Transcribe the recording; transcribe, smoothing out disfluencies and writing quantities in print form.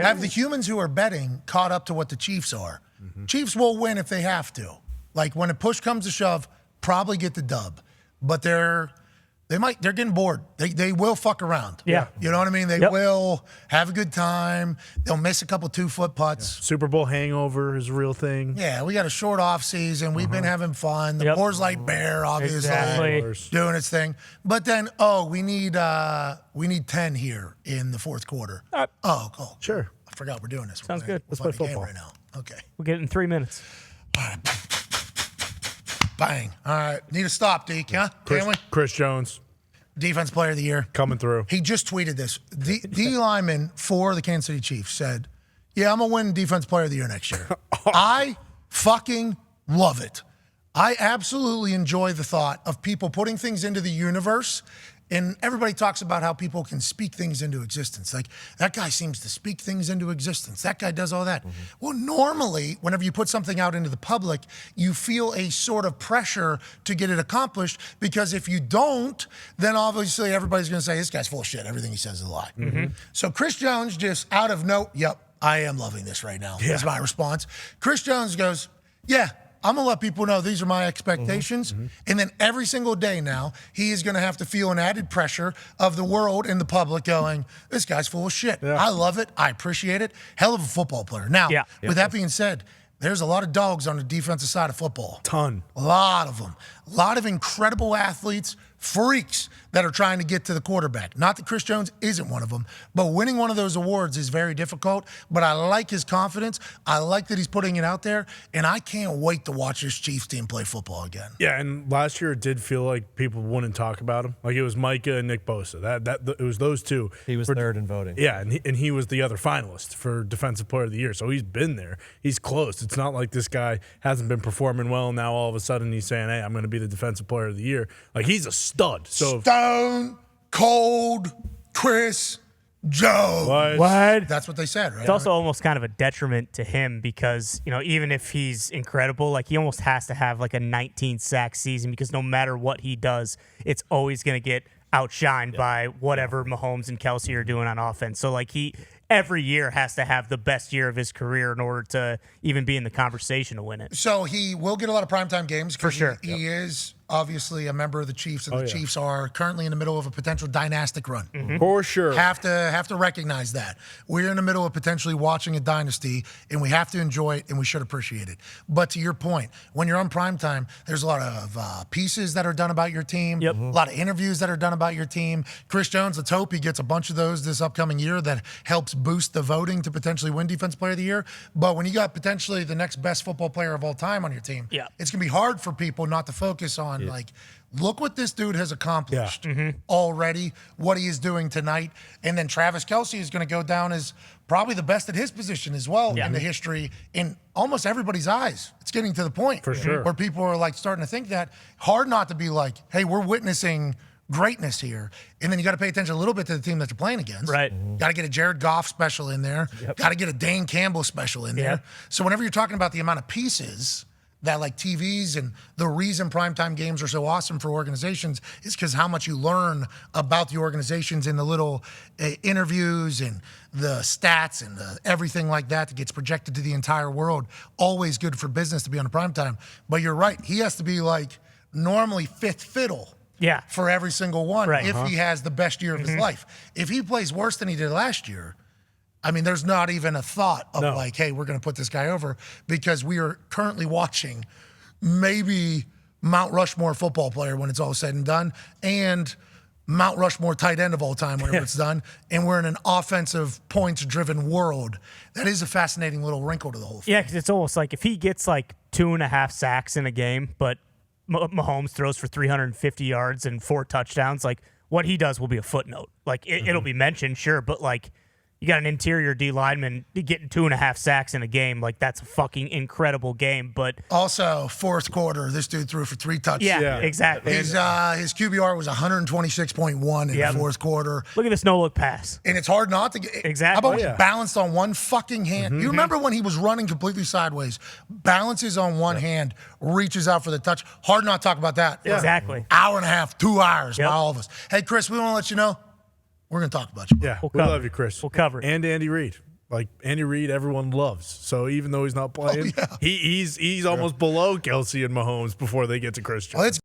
have the humans who are betting caught up to what the Chiefs are. Chiefs will win if they have to. Like when a push comes to shove, probably get the dub. But they're getting bored. They will fuck around. Yeah. You know what I mean? They will have a good time. They'll miss a couple 2-foot putts. Super Bowl hangover is a real thing. Yeah, we got a short off season. We've been having fun. The Coors Light Bear, obviously, doing its thing. But then, we need 10 here in the fourth quarter. Cool. Sure. I forgot we're doing this. Sounds good. Let's play football right now. Okay. We'll get it in 3 minutes. All right. Bang. All right. Need a stop, Deke, huh? Can we? Chris Jones. Defense player of the year. Coming through. He just tweeted this. D lineman for the Kansas City Chiefs said, I'm going to win defense player of the year next year. I fucking love it. I absolutely enjoy the thought of people putting things into the universe. And everybody talks about how people can speak things into existence. Like, that guy seems to speak things into existence. That guy does all that. Well, normally, whenever you put something out into the public, you feel a sort of pressure to get it accomplished, because if you don't, then obviously everybody's going to say, this guy's full of shit. Everything he says is a lie. So Chris Jones just out of I am loving this right now. That's my response. Chris Jones goes, I'm going to let people know these are my expectations. And then every single day now, he is going to have to feel an added pressure of the world and the public going, this guy's full of shit. I love it. I appreciate it. Hell of a football player. Now, with that being said, there's a lot of dogs on the defensive side of football. Ton. A lot of them. A lot of incredible athletes, freaks that are trying to get to the quarterback. Not that Chris Jones isn't one of them, but winning one of those awards is very difficult. But I like his confidence. I like that he's putting it out there, and I can't wait to watch this Chiefs team play football again. Yeah, and last year it did feel like people wouldn't talk about him. Like it was Micah and Nick Bosa. It was those two. He was third in voting. Yeah, and he was the other finalist for Defensive Player of the Year. So he's been there. He's close. It's not like this guy hasn't been performing well. Now all of a sudden he's saying, hey, I'm going to be the Defensive Player of the Year. Like he's a stud. So Stone Cold Chris Jones. What? That's what they said, right? It's also almost kind of a detriment to him because, even if he's incredible, like he almost has to have like a 19-sack season, because no matter what he does, it's always going to get outshined by whatever Mahomes and Kelsey are doing on offense. So like he every year has to have the best year of his career in order to even be in the conversation to win it. So he will get a lot of primetime games. For sure. He is obviously a member of the Chiefs, and the Chiefs are currently in the middle of a potential dynastic run. For sure. Have to recognize that. We're in the middle of potentially watching a dynasty, and we have to enjoy it, and we should appreciate it. But to your point, when you're on primetime, there's a lot of pieces that are done about your team, a lot of interviews that are done about your team. Chris Jones, let's hope he gets a bunch of those this upcoming year that helps boost the voting to potentially win Defense Player of the Year. But when you got potentially the next best football player of all time on your team, it's going to be hard for people not to focus on, like, look what this dude has accomplished already, what he is doing tonight. And then Travis Kelce is going to go down as probably the best at his position as well in the history in almost everybody's eyes. It's getting to the point where people are like starting to think that. Hard not to be like, hey, we're witnessing greatness here. And then you got to pay attention a little bit to the team that you're playing against. Right. Got to get a Jared Goff special in there. Got to get a Dane Campbell special in there. So whenever you're talking about the amount of pieces that like TVs and the reason primetime games are so awesome for organizations is because how much you learn about the organizations in the little interviews and the stats and everything like that gets projected to the entire world. Always good for business to be on a primetime. But you're right. He has to be like normally fifth fiddle for every single one if he has the best year of his life. If he plays worse than he did last year, I mean, there's not even a thought of like, hey, we're going to put this guy over, because we are currently watching maybe Mount Rushmore football player when it's all said and done, and Mount Rushmore tight end of all time whenever it's done. And we're in an offensive points-driven world. That is a fascinating little wrinkle to the whole thing. Yeah, because it's almost like if he gets like 2.5 sacks in a game, but Mahomes throws for 350 yards and 4 touchdowns, like what he does will be a footnote. Like it'll be mentioned, sure, but like, you got an interior D lineman getting 2.5 sacks in a game. Like, that's a fucking incredible game. But also, fourth quarter, this dude threw for 3 touchdowns. Yeah, exactly. His QBR was 126.1 in the fourth quarter. Look at this no-look pass. And it's hard not to get. Exactly. How about when he balanced on one fucking hand? You remember when he was running completely sideways, balances on one hand, reaches out for the touch? Hard not to talk about that. Exactly. Hour and a half, 2 hours by all of us. Hey, Chris, we want to let you know, we're going to talk about you. Yeah, we love you, Chris. We'll cover it. And Andy Reid. Like Andy Reid, everyone loves. So even though he's not playing, he's almost below Kelsey and Mahomes before they get to Christian. Well, it's